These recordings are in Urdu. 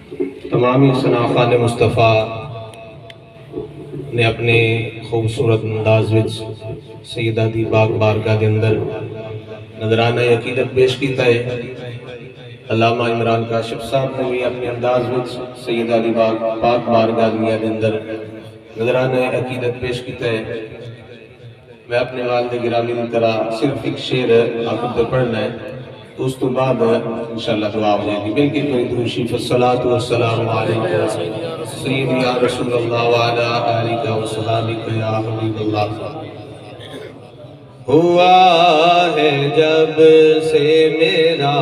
تمامی سناخان مصطفیٰ نے اپنے خوبصورت انداز وچ سیدہ دی باغ بارگاہ دے اندر نظرانہ عقیدت پیش کیتا ہے۔ علامہ عمران کاشف صاحب نے بھی اپنے انداز وچ سیدہ دی باغ بارگاہ دے اندر نظرانہ عقیدت پیش کیتا ہے۔ میں اپنے والد گرامی کی طرح صرف ایک شعر آپ کو پڑھنا ہے، اس تو بعد انشاءاللہ دعا ہو جائے گی۔ بلکہ کوئی دوشی فالصلاة والسلام علیکہ سیدی یا رسول اللہ وعلا آلکہ وصحابکہ یا حبیب اللہ۔ ہوا ہے جب سے میرا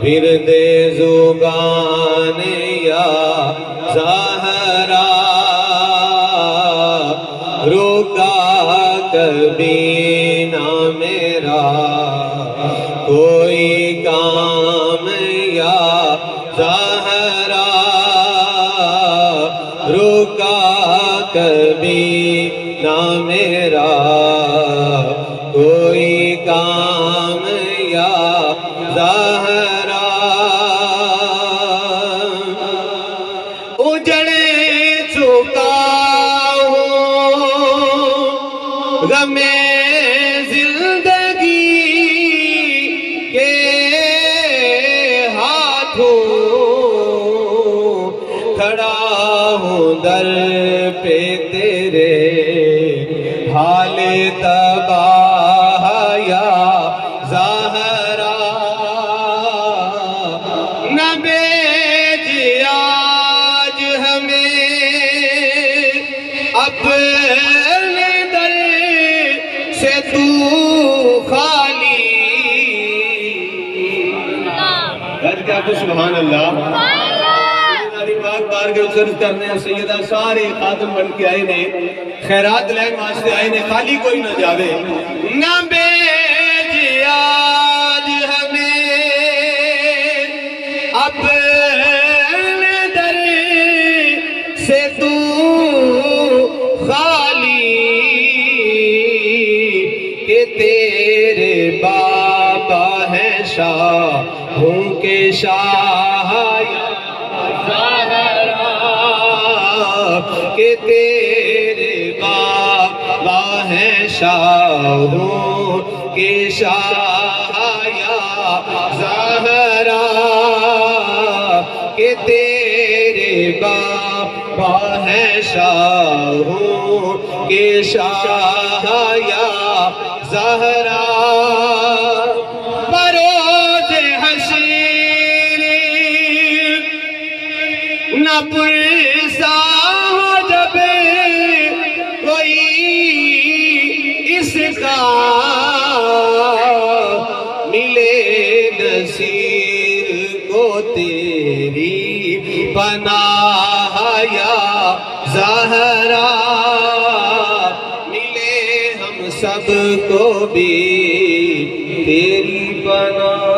ورد زبان یا زہرا، رکا کبھی نہ میرا کوئی کام یا زہرا، رکا کبھی نہ میرا کوئی کام یا زہرا، اجڑ چکا غم زندگی کے ہاتھوں، کھڑا ہوں در پہ تیرے حال تباہ یا زہرا، نہ بیج آج ہمیں اپنے در سے تو خالی، گج کیا تو سبحان اللہ۔ بارگاہ عرض کرنے ہیں سیدہ سارے خادم بن کے آئے نے، خیرات لین واسطے آئے نے، خالی کوئی نہ جاوے۔ نہ بیج آج ہمیں اپنے در سے تو خالی، کہ تیرے بابا ہیں شاہوں کے شاہ کہ تیرے بابا ہیں شاہوں کے شاہ یا زہرا، کہ تیرے بابا ہیں شاہوں کے شاہ یا زہرا، بروز حشر نہ پرسا ہو جب کوئی اس کا، ملے نصیر کو تیری پناہ یا زہرا، ملے ہم سب کو بھی تیری پناہ۔